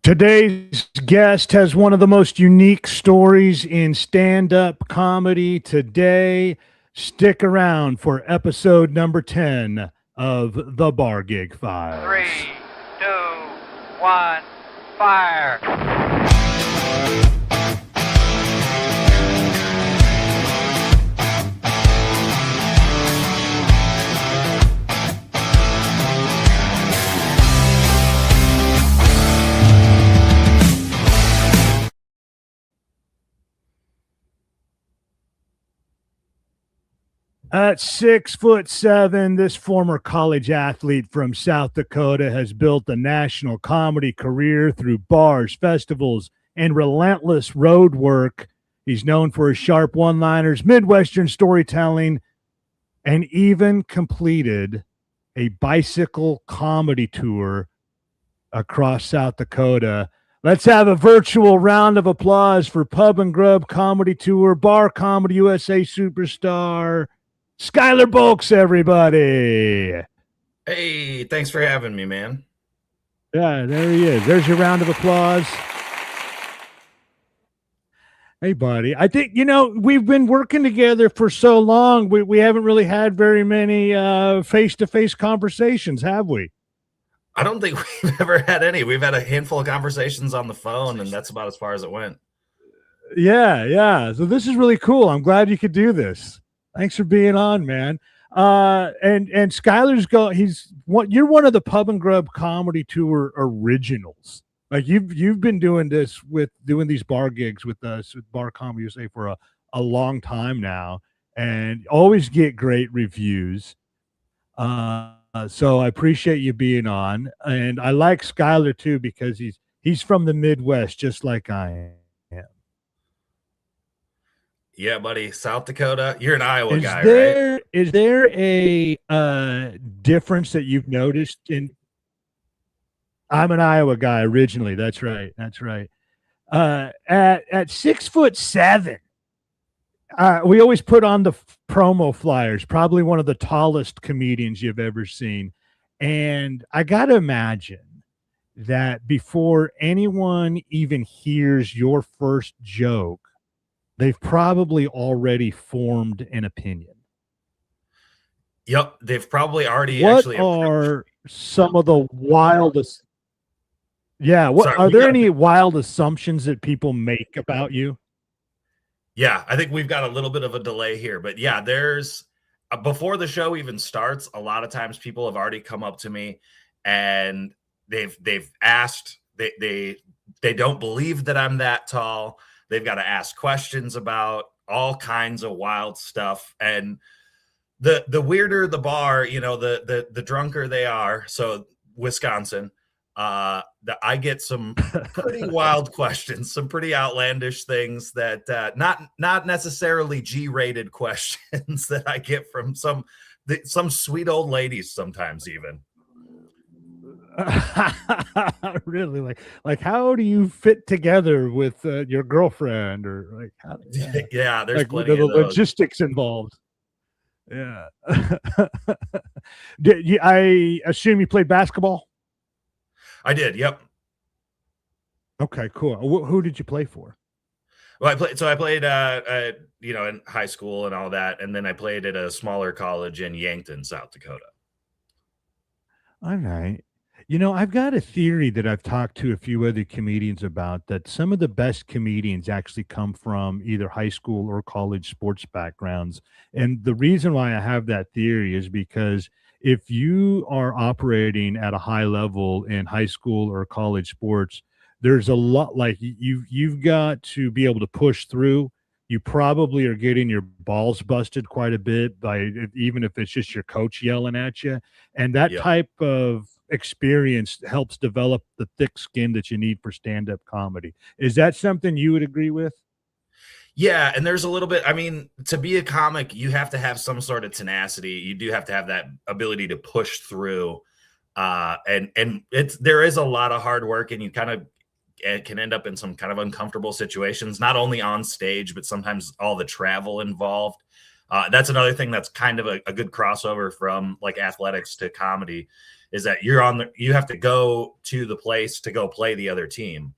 Today's guest has one of the most unique stories in stand-up comedy today. Stick around for episode number 10 of The Bar Gig Files. 3, 2, 1, fire. At 6'7", this former college athlete from South Dakota has built a national comedy career through bars, festivals, and relentless road work. He's known for his sharp one-liners, Midwestern storytelling, and even completed a bicycle comedy tour across South Dakota. Let's have a virtual round of applause for Pub and Grub Comedy Tour, Bar Comedy USA superstar, Skyler Bolks, everybody. Hey, thanks for having me, man. Yeah, there he is. There's your round of applause. Hey, buddy. I think, we've been working together for so long. We haven't really had very many face-to-face conversations, have we? I don't think we've ever had any. We've had a handful of conversations on the phone, and that's about as far as it went. Yeah. So this is really cool. I'm glad you could do this. Thanks for being on, man. And Skyler's you're one of the Pub and Grub Comedy Tour originals. Like you've been doing this doing these bar gigs with us with Bar Comedy USA for a long time now, and always get great reviews. So I appreciate you being on, and I like Skyler too because he's from the Midwest, just like I am. Yeah, buddy. South Dakota. You're an Iowa guy, right? Is there a difference that you've noticed in? I'm an Iowa guy originally. That's right. At 6'7", we always put on the promo flyers. Probably one of the tallest comedians you've ever seen, and I got to imagine that before anyone even hears your first joke, they've probably already formed an opinion. Yep, they've probably already What are some of the wildest? Yeah, are there any wild assumptions that people make about you? Yeah, I think we've got a little bit of a delay here, but yeah, there's before the show even starts, a lot of times people have already come up to me and they've asked, they don't believe that I'm that tall. They've got to ask questions about all kinds of wild stuff. And the weirder the bar, the drunker they are. So Wisconsin, I get some pretty wild questions, some pretty outlandish things that not necessarily G-rated questions that I get from some sweet old ladies sometimes even. Really, like how do you fit together with your girlfriend, or like how, yeah, there's like plenty the of those. logistics involved. Yeah. I assume you played basketball? I did. Yep. Okay, cool. Who did you play for? Well, I played in high school and all that, and then I played at a smaller college in Yankton, South Dakota. All right. I've got a theory that I've talked to a few other comedians about, that some of the best comedians actually come from either high school or college sports backgrounds. And the reason why I have that theory is because if you are operating at a high level in high school or college sports, there's a lot, like you've got to be able to push through. You probably are getting your balls busted quite a bit by, even if it's just your coach yelling at you. And that type of experience helps develop the thick skin that you need for stand-up comedy. Is that something you would agree with? Yeah, and there's a little bit, I mean, to be a comic, you have to have some sort of tenacity. You do have to have that ability to push through. And there is a lot of hard work, and you kind of can end up in some kind of uncomfortable situations, not only on stage, but sometimes all the travel involved. That's another thing that's kind of a good crossover from like athletics to comedy, is that you have to go to the place to go play the other team,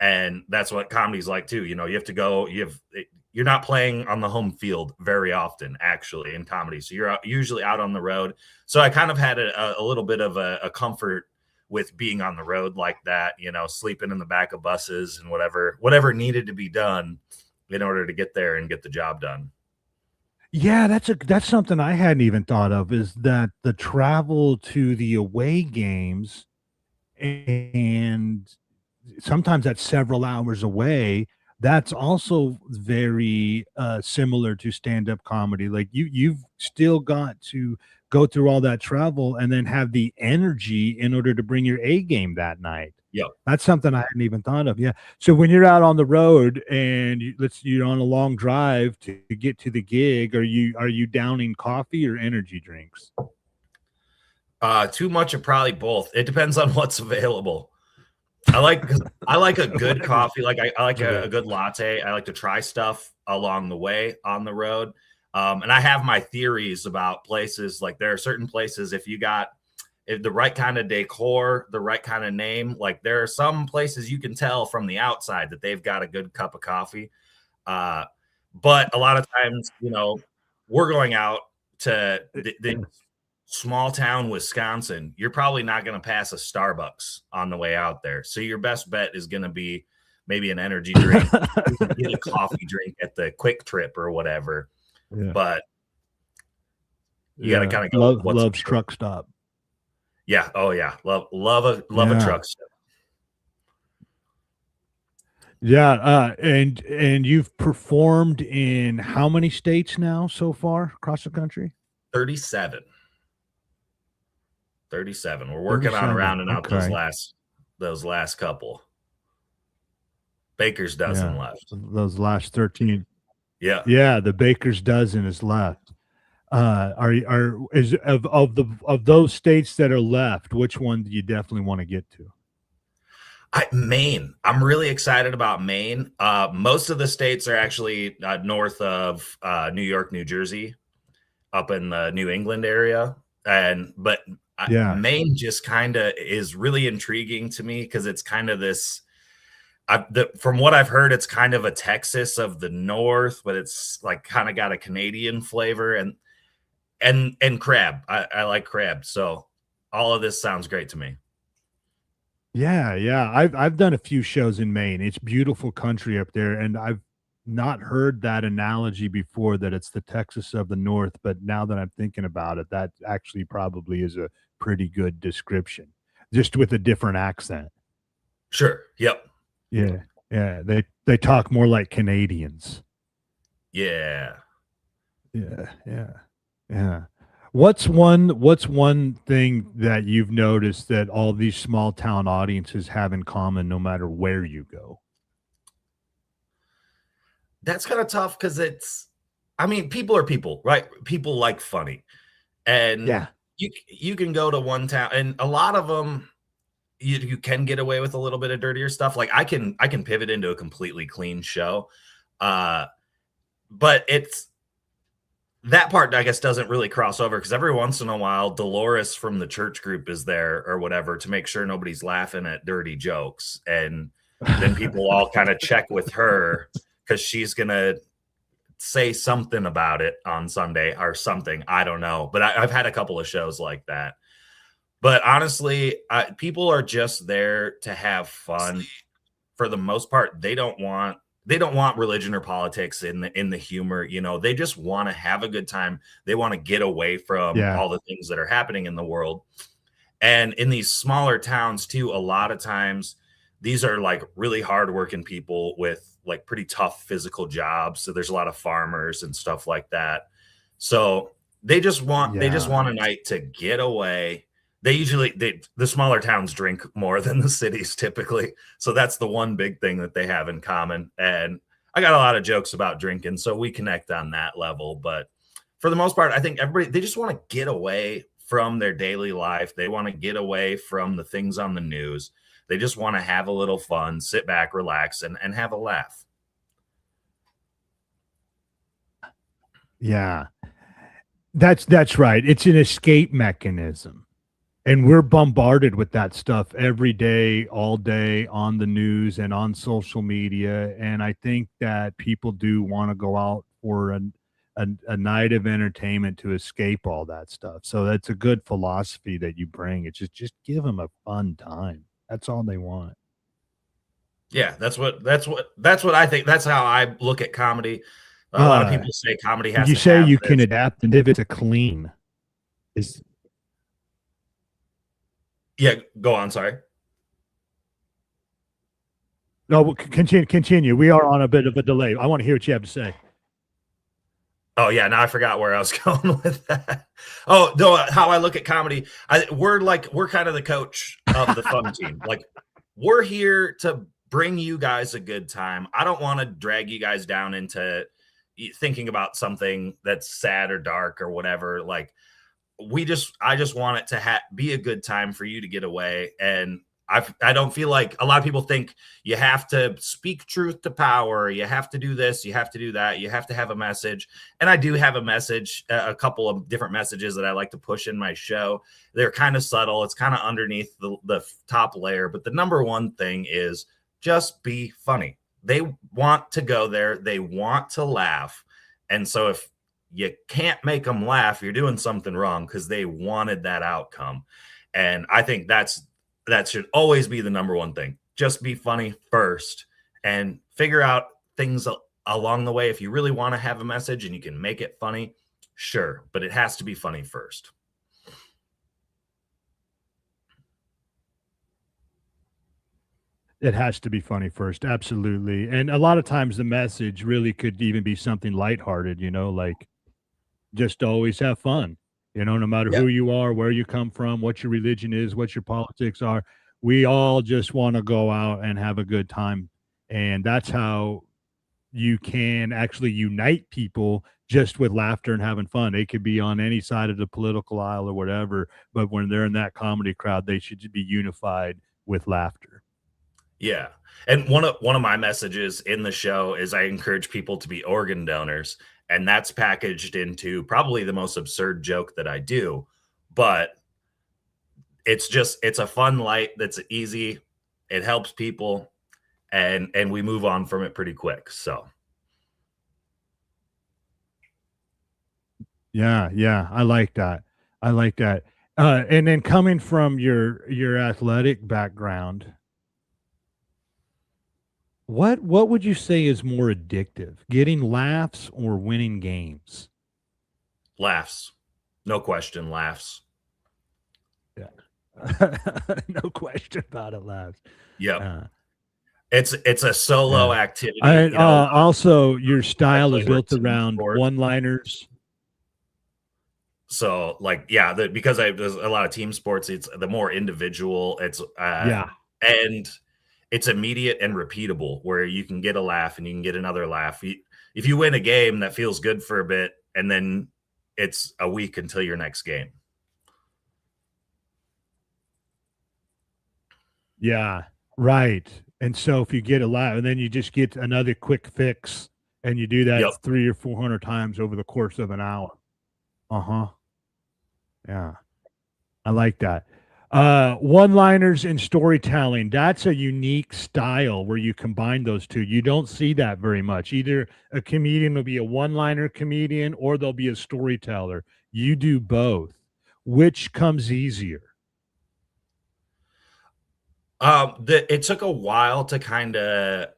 and that's what comedy's like too. You have to go. You're not playing on the home field very often, actually, in comedy. So you're usually out on the road. So I kind of had a little bit of a comfort with being on the road like that, sleeping in the back of buses and whatever needed to be done in order to get there and get the job done. Yeah, that's something I hadn't even thought of, is that the travel to the away games, and sometimes that's several hours away. That's also very similar to stand-up comedy. Like you've still got to go through all that travel and then have the energy in order to bring your A game that night. Yep. That's something I hadn't even thought of. Yeah. So when you're out on the road and you're on a long drive to get to the gig, are you downing coffee or energy drinks? Too much of probably both. It depends on what's available. I like a good coffee. Like I like a, Okay. a good latte. I like to try stuff along the way on the road. And I have my theories about places. Like there are certain places, if the right kind of decor, the right kind of name, like there are some places you can tell from the outside that they've got a good cup of coffee. Uh, but a lot of times, we're going out to the small town Wisconsin. You're probably not going to pass a Starbucks on the way out there. So your best bet is going to be maybe an energy drink. You can get a coffee drink at the Quick Trip or whatever. Yeah. But you got to Yeah. kind of go with Love what's loves available. truck stop. Yeah. Oh yeah. Love a Yeah. truck stop. Yeah, and you've performed in how many states now so far across the country? 37. 37. We're working on 37. rounding out Okay. those last couple. Baker's dozen Yeah. left. Those last 13. Yeah. Yeah, the baker's dozen is left. Are is of those states that are left, which one do you definitely want to get to? Maine. I'm really excited about Maine. Most of the states are actually north of New York, New Jersey, up in the New England area, but Yeah. Maine just kind of is really intriguing to me because it's kind of this. From what I've heard, it's kind of a Texas of the North, but it's like kind of got a Canadian flavor and crab. I like crab, so all of this sounds great to me. Yeah, yeah. I've done a few shows in Maine. It's beautiful country up there, and I've not heard that analogy before, that it's the Texas of the North, but now that I'm thinking about it, that actually probably is a pretty good description, just with a different accent. Sure. Yep. Yeah. Yeah. They talk more like Canadians. Yeah. Yeah. Yeah. Yeah. What's one thing that you've noticed that all these small town audiences have in common no matter where you go? That's kind of tough because I mean, people are people, right? People like funny, and Yeah. you can go to one town, and a lot of them you can get away with a little bit of dirtier stuff. Like I can pivot into a completely clean show, uh, but it's that part I guess doesn't really cross over because every once in a while Dolores from the church group is there or whatever to make sure nobody's laughing at dirty jokes, and then people all kind of check with her because she's gonna say something about it on Sunday or something. I don't know, but I've had a couple of shows like that. But honestly, people are just there to have fun. For the most part, they don't want religion or politics in the humor. They just want to have a good time. They want to get away from Yeah. all the things that are happening in the world. And in these smaller towns too, a lot of times these are like really hardworking people with like pretty tough physical jobs. So there's a lot of farmers and stuff like that. So they just want a night to get away. The smaller towns drink more than the cities typically. So that's the one big thing that they have in common. And I got a lot of jokes about drinking, so we connect on that level. But for the most part, I think everybody they just want to get away from their daily life. They want to get away from the things on the news. They just want to have a little fun, sit back, relax, and have a laugh. Yeah. That's right. It's an escape mechanism. And we're bombarded with that stuff every day, all day on the news and on social media. And I think that people do want to go out for a night of entertainment to escape all that stuff. So that's a good philosophy that you bring. It's just give them a fun time. That's all they want. Yeah, that's what I think. That's how I look at comedy. A lot of Uh, people say comedy has you to say have you can this. adapt and if it's a clean is Yeah, go on. Sorry. no, continue. We are on a bit of a delay. I want to hear what you have to say. Oh yeah, now I forgot where I was going with that. Oh no, how I look at comedy. We're kind of the coach of the fun team. Like we're here to bring you guys a good time. I don't want to drag you guys down into thinking about something that's sad or dark or whatever. Like I just want it to be a good time for you to get away. And I don't feel like a lot of people think you have to speak truth to power. You have to do this. You have to do that. You have to have a message. And I do have a message, a couple of different messages that I like to push in my show. They're kind of subtle. It's kind of underneath the top layer. But the number one thing is just be funny. They want to go there. They want to laugh. And so if you can't make them laugh, you're doing something wrong because they wanted that outcome. And I think that should always be the number one thing. Just be funny first and figure out things along the way. If you really want to have a message and you can make it funny, sure, but it has to be funny first. It has to be funny first, absolutely. And a lot of times the message really could even be something lighthearted, like just always have fun. No matter Yeah. who you are, where you come from, what your religion is, what your politics are, we all just want to go out and have a good time. And that's how you can actually unite people just with laughter and having fun. They could be on any side of the political aisle or whatever, but when they're in that comedy crowd, they should be unified with laughter. Yeah. And one of my messages in the show is I encourage people to be organ donors, and that's packaged into probably the most absurd joke that I do, but it's a fun light that's easy. It helps people and we move on from it pretty quick. So, Yeah, yeah, I like that. I like that. And then coming from your athletic background, what would you say is more addictive, getting laughs or winning games? laughs. No question, laughs. Yeah. No question about it, laughs. Yep. Uh, It's a solo yeah. activity, I you know. also your I style is played a built team around sport. one-liners. So like, yeah, because there's a lot of team sports, it's the more individual. Yeah. And it's immediate and repeatable, where you can get a laugh and you can get another laugh. If you win a game, that feels good for a bit, and then it's a week until your next game. Yeah, right. And so if you get a lot, and then you just get another quick fix, and you do that Yep. 3 or 400 times over the course of an hour. Uh-huh. Yeah. I like that. One-liners and storytelling, that's a unique style where you combine those two. You don't see that very much. Either a comedian will be a one-liner comedian or they'll be a storyteller. You do both. Which comes easier? It took a while to kind of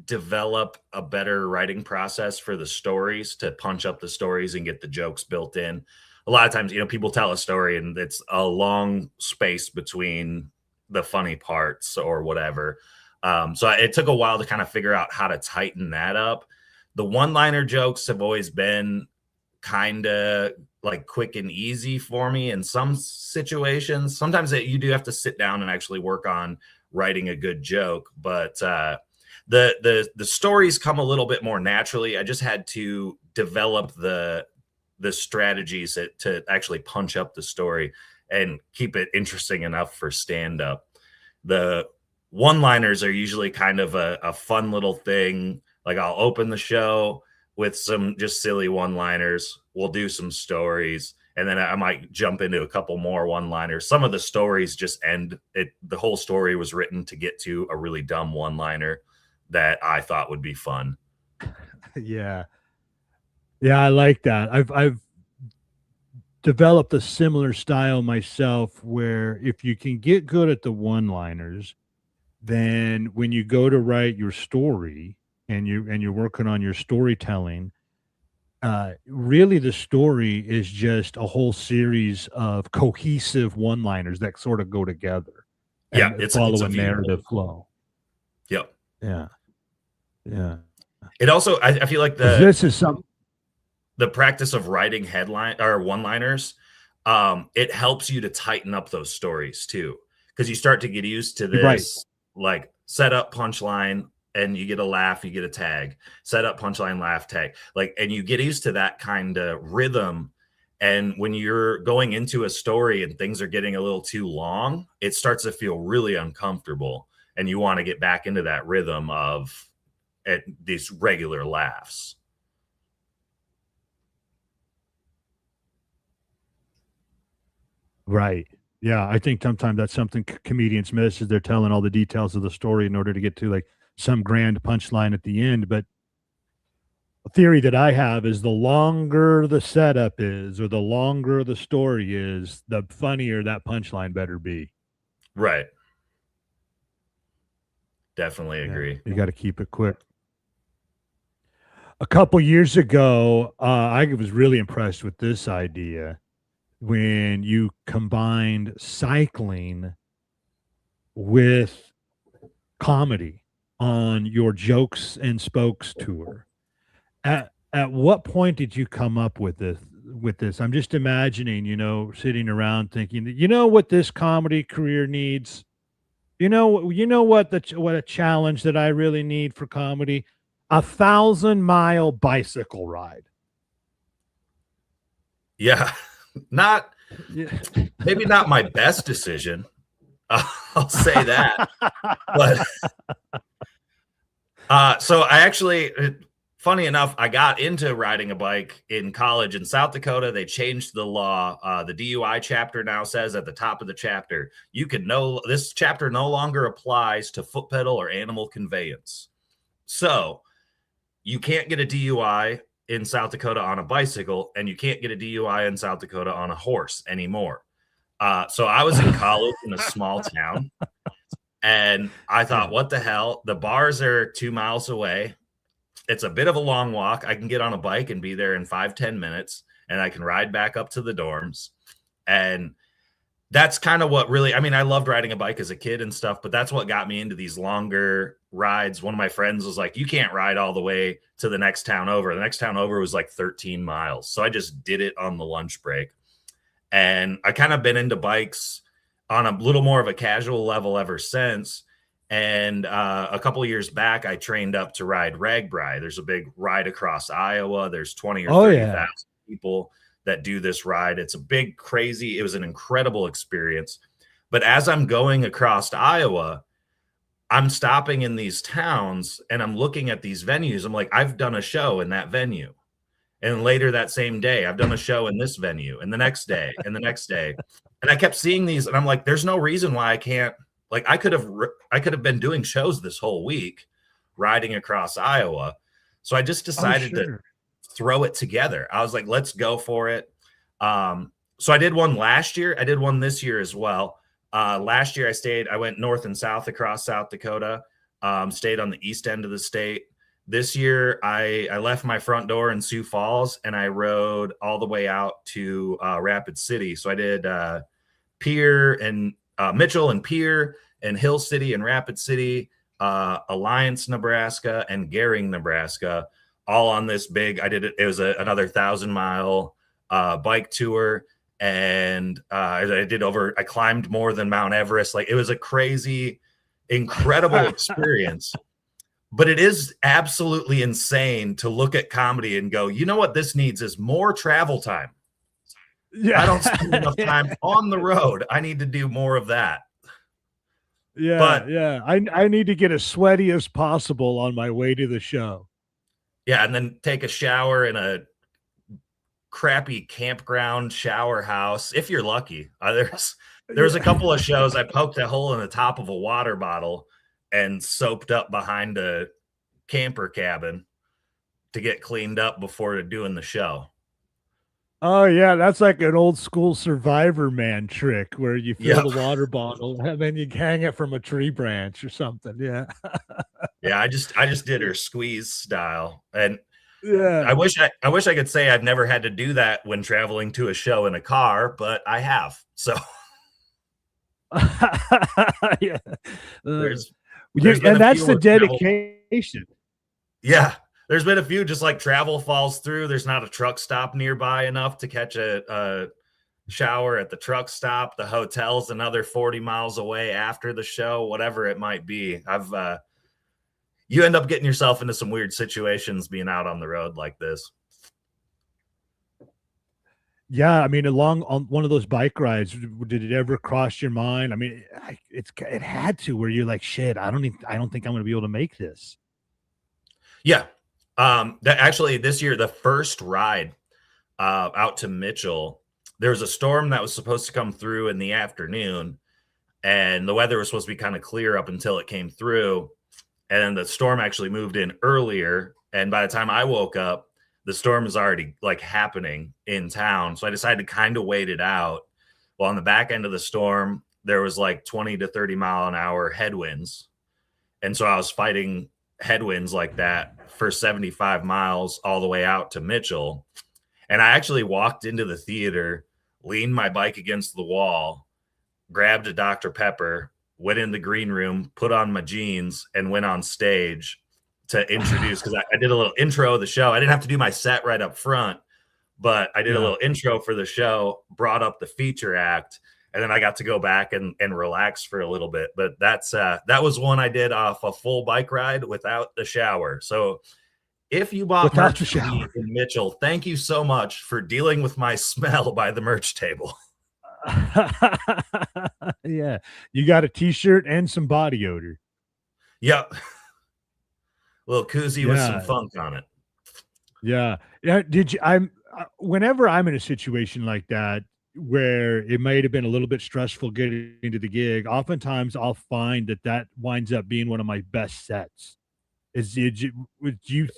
develop a better writing process for the stories, to punch up the stories and get the jokes built in. A lot of times, people tell a story and it's a long space between the funny parts or whatever. So it took a while to kind of figure out how to tighten that up. The one-liner jokes have always been kind of like quick and easy for me in some situations. Sometimes you do have to sit down and actually work on writing a good joke, but the stories come a little bit more naturally. I just had to develop the strategies to actually punch up the story and keep it interesting enough for stand up. The one liners are usually kind of a fun little thing. Like I'll open the show with some just silly one-liners. We'll do some stories, and then I might jump into a couple more one-liners. Some of the stories just end it. The whole story was written to get to a really dumb one-liner that I thought would be fun. Yeah. Yeah, I like that. I've developed a similar style myself where if you can get good at the one-liners, then when you go to write your story and you're working on your storytelling, really the story is just a whole series of cohesive one-liners that sort of go together Yeah, and it's follow a a vehicle. narrative flow. Yep. Yeah. Yeah. It also, I feel like 'Cause this is some the practice of writing headline or one-liners, it helps you to tighten up those stories too, because you start to get used to right. this like setup punchline, and you get a laugh, you get a tag, set up punchline, laugh, tag, like, and you get used to that kind of rhythm. And when you're going into a story and things are getting a little too long, it starts to feel really uncomfortable, and you want to get back into that rhythm of these regular laughs. Right. Yeah, I think sometimes that's something comedians miss is they're telling all the details of the story in order to get to like some grand punchline at the end. But a theory that I have is the longer the setup is, or the longer the story is, the funnier that punchline better be. Right. Definitely Yeah, agree. you got to keep it quick. A couple years ago, I was really impressed with this idea when you combined cycling with comedy on your Jokes and Spokes tour. At what point did you come up with this? I'm just imagining, sitting around thinking, what this comedy career needs? You know what a challenge that I really need for comedy? 1,000-mile bicycle ride. Yeah. Not Yeah. maybe not my best decision. I'll say that. But so I actually, funny enough, I got into riding a bike in college in South Dakota. They changed the law. The DUI chapter now says at the top of the chapter, this chapter no longer applies to foot pedal or animal conveyance. So you can't get a DUI in South Dakota on a bicycle, and you can't get a DUI in South Dakota on a horse anymore. So I was in college in a small town, and I thought, what the hell? The bars are 2 miles away. It's a bit of a long walk. I can get on a bike and be there in 5-10 minutes, and I can ride back up to the dorms. And that's kind of what really, I mean, I loved riding a bike as a kid and stuff, but that's what got me into these longer rides. One of my friends was like, you can't ride all the way to the next town over. The next town over was like 13 miles. So I just did it on the lunch break. And I kind of been into bikes on a little more of a casual level ever since. And a couple of years back, I trained up to ride Ragbri. There's a big ride across Iowa. There's 20 or 30,000 people that do this ride. It's a big, crazy, it was an incredible experience. But as I'm going across Iowa, I'm stopping in these towns and I'm looking at these venues. I'm like, I've done a show in that venue. And later that same day, I've done a show in this venue, and the next day, and the next day. And I kept seeing these, and I'm like, there's no reason why I can't. Like, I could have been doing shows this whole week, riding across Iowa. So I just decided to throw it together. I was like, let's go for it. So I did one last year. I did one this year as well. Last year I went north and south across South Dakota, stayed on the east end of the state. This year I left my front door in Sioux Falls and I rode all the way out to Rapid City. So I did Pierre and Mitchell and Pierre and Hill City and Rapid City, Alliance, Nebraska, and Gering, Nebraska, all on this big. I did it. It was another 1,000-mile bike tour, and I climbed more than Mount Everest. Like, it was a crazy, incredible experience. But it is absolutely insane to look at comedy and go, you know what this needs is more travel time. Yeah. I don't spend enough time on the road. I need to do more of that. Yeah, but I need to get as sweaty as possible on my way to the show. Yeah, and then take a shower in a crappy campground shower house if you're lucky. There's a couple of shows I poked a hole in the top of a water bottle and soaped up behind a camper cabin to get cleaned up before doing the show. Oh yeah, that's like an old school Survivor Man trick where you fill Yep. the water bottle and then you hang it from a tree branch or something. Yeah. Yeah, I just did her squeeze style. And Yeah. I wish I could say I've never had to do that when traveling to a show in a car, but I have. So Yeah. there's Yeah, there's been and a that's few the where travel, dedication. yeah, there's been a few just like travel falls through. There's not a truck stop nearby enough to catch a shower at the truck stop. The hotel's another 40 miles away after the show, whatever it might be. You end up getting yourself into some weird situations being out on the road like this. Yeah, I mean, along on one of those bike rides, did it ever cross your mind? I mean, it had to, where you're like, shit, I don't think I'm going to be able to make this. Yeah. That actually this year, the first ride out to Mitchell, there was a storm that was supposed to come through in the afternoon, and the weather was supposed to be kind of clear up until it came through. And then the storm actually moved in earlier. And by the time I woke up, the storm is already like happening in town. So I decided to kind of wait it out. Well, on the back end of the storm, there was like 20 to 30 mile an hour headwinds. And so I was fighting headwinds like that for 75 miles all the way out to Mitchell. And I actually walked into the theater, leaned my bike against the wall, grabbed a Dr. Pepper, went in the green room, put on my jeans, and went on stage to introduce, because I did a little intro of the show. I didn't have to do my set right up front, but I did a Yeah. little intro for the show, brought up the feature act, and then I got to go back and relax for a little bit. But that was one I did off a full bike ride without the shower. So if you bought Without merch the from me shower. in Mitchell, thank you so much for dealing with my smell by the merch table. Yeah. You got a t-shirt and some body odor. Yep. Little koozie with some Yeah. funk on it. Yeah. Yeah. Whenever I'm in a situation like that, where it might have been a little bit stressful getting into the gig, oftentimes I'll find that winds up being one of my best sets. Would you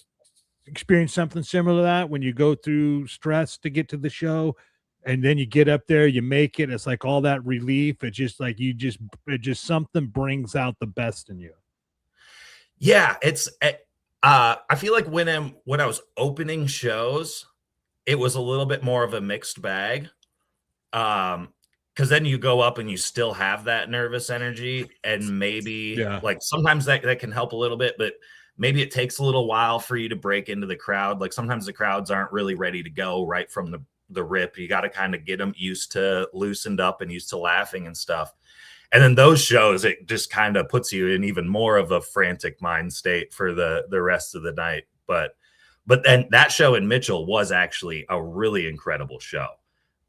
experience something similar to that when you go through stress to get to the show and then you get up there, you make it, it's like all that relief. It's just like it just something brings out the best in you. Yeah, I feel like when I was opening shows, it was a little bit more of a mixed bag. Because then you go up and you still have that nervous energy, and maybe Yeah. like sometimes that can help a little bit, but maybe it takes a little while for you to break into the crowd. Like sometimes the crowds aren't really ready to go right from the rip. You got to kind of get them used to loosened up and used to laughing and stuff. And then those shows, it just kind of puts you in even more of a frantic mind state for the rest of the night. But then that show in Mitchell was actually a really incredible show.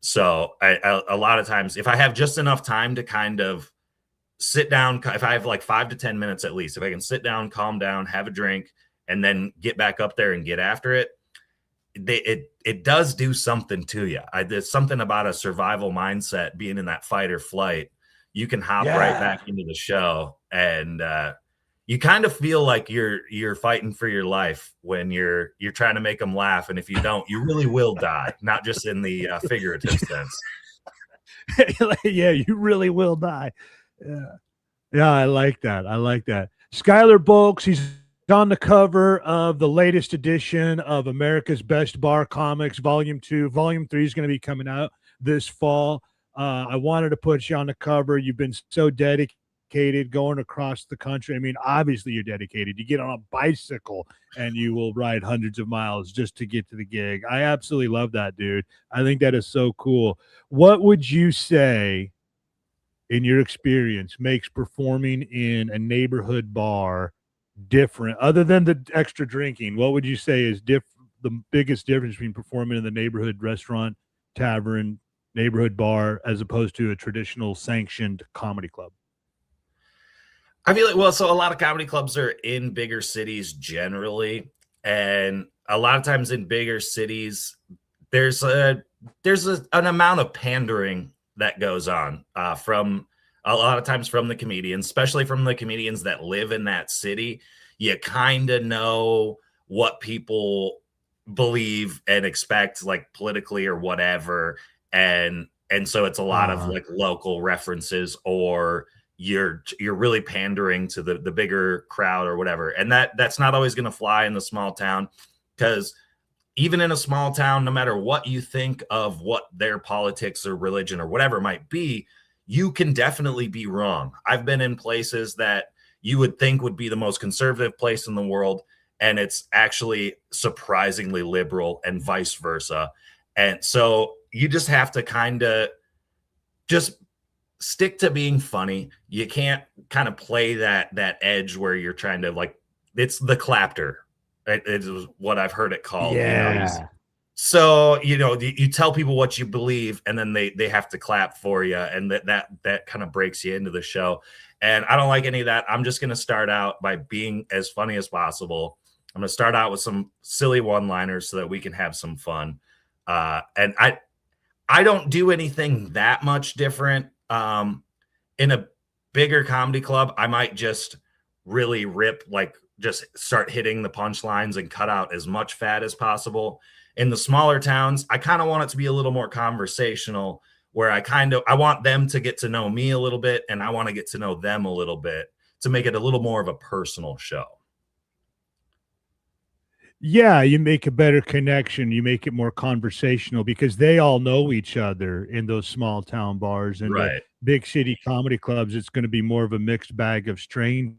So a lot of times, if I have just enough time to kind of sit down, if I have like 5 to 10 minutes at least, if I can sit down, calm down, have a drink, and then get back up there and get after it, it does do something to you. There's something about a survival mindset, being in that fight or flight. You can hop right back into the show, and you kind of feel like you're fighting for your life when you're trying to make them laugh, and if you don't, you really will die. Not just in the figurative sense. Yeah, you really will die. Yeah. Yeah, I like that. I like that. Skyler Bolks, he's on the cover of the latest edition of America's Best Bar Comics, Volume 2. Volume 3 is going to be coming out this fall. I wanted to put you on the cover. You've been so dedicated going across the country. I mean, obviously you're dedicated. You get on a bicycle and you will ride hundreds of miles just to get to the gig. I absolutely love that, dude. I think that is so cool. What would you say, in your experience, makes performing in a neighborhood bar different, other than the extra drinking? What would you say is the biggest difference between performing in the neighborhood restaurant, tavern, neighborhood bar as opposed to a traditional sanctioned comedy club? I feel like, well, so a lot of comedy clubs are in bigger cities generally. And a lot of times in bigger cities, there's an amount of pandering that goes on from a lot of times from the comedians, especially from the comedians that live in that city. You kind of know what people believe and expect, like politically or whatever, and so it's a lot of like local references, or you're really pandering to the bigger crowd or whatever, and that's not always going to fly in the small town, because even in a small town, no matter what you think of what their politics or religion or whatever might be, you can definitely be wrong. I've been in places that you would think would be the most conservative place in the world, and it's actually surprisingly liberal, and vice versa. And so you just have to kind of just stick to being funny. You can't kind of play that edge where you're trying to, like, it's the clapter. It is what I've heard it called. Yeah. So, you tell people what you believe, and then they have to clap for you, and that kind of breaks you into the show. And I don't like any of that. I'm just going to start out by being as funny as possible. I'm going to start out with some silly one-liners so that we can have some fun. And I don't do anything that much different. In a bigger comedy club, I might just really rip, like just start hitting the punchlines and cut out as much fat as possible. In the smaller towns, I kind of want it to be a little more conversational, where I want them to get to know me a little bit, and I want to get to know them a little bit, to make it a little more of a personal show. Yeah, you make a better connection. You make it more conversational because they all know each other in those small town bars. And the Right. big city comedy clubs, it's going to be more of a mixed bag of strangers.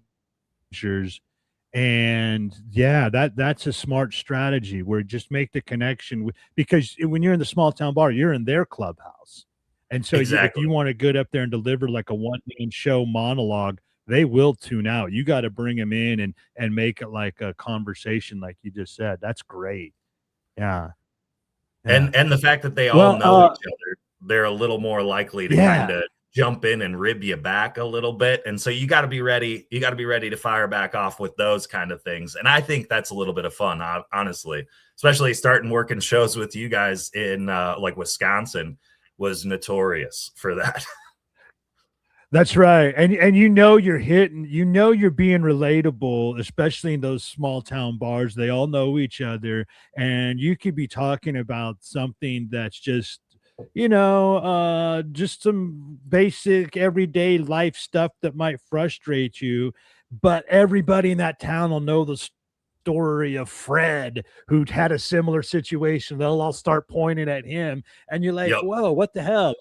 And yeah, that's a smart strategy, where just make the connection because when you're in the small town bar, you're in their clubhouse. And so if Exactly. you want to get up there and deliver like a one-man show monologue, they will tune out. You got to bring them in and make it like a conversation, like you just said. That's great. Yeah. Yeah. And the fact that they all Well, know each other, they're a little more likely to kind yeah. of jump in and rib you back a little bit. And so you got to be ready. You got to be ready to fire back off with those kind of things. And I think that's a little bit of fun, honestly, especially starting working shows with you guys in like Wisconsin was notorious for that. That's right. And you're hitting, you're being relatable, especially in those small town bars. They all know each other, and you could be talking about something that's just some basic everyday life stuff that might frustrate you, but everybody in that town will know the story of Fred who had a similar situation. They'll all start pointing at him, and you're like, Yep. "Whoa, what the hell?"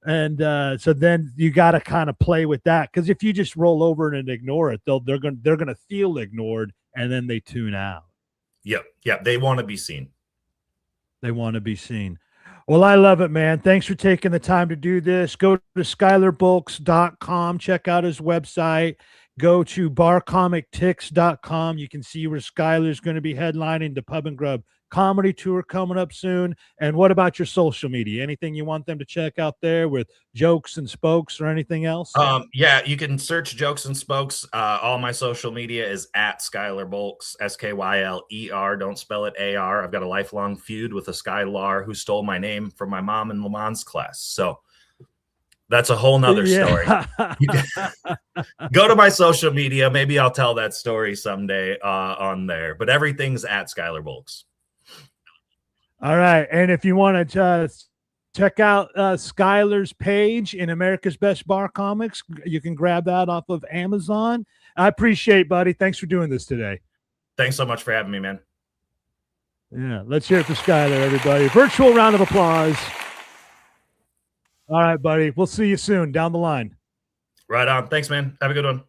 And so then you got to kind of play with that, because if you just roll over and ignore it, they're gonna feel ignored, and then they tune out. Yep. Yep. They want to be seen. They want to be seen. Well, I love it, man. Thanks for taking the time to do this. Go to SkylerBolks.com. Check out his website. Go to barcomictix.com. You can see where Skyler's going to be headlining the Pub and Grub comedy tour coming up soon. And what about your social media? Anything you want them to check out there with jokes and spokes or anything else? Yeah, you can search Jokes and Spokes. All my social media is at Skyler Bolks, Skyler. Don't spell it AR. I've got a lifelong feud with a Skylar who stole my name from my mom in Le Mans class. So that's a whole nother story. Go to my social media. Maybe I'll tell that story someday on there. But everything's at Skyler Bolks. All right. And if you want to check out Skyler's page in America's Best Bar Comics, you can grab that off of Amazon. I appreciate, buddy. Thanks for doing this today. Thanks so much for having me, man. Yeah. Let's hear it for Skyler, everybody. Virtual round of applause. All right, buddy. We'll see you soon down the line. Right on. Thanks, man. Have a good one.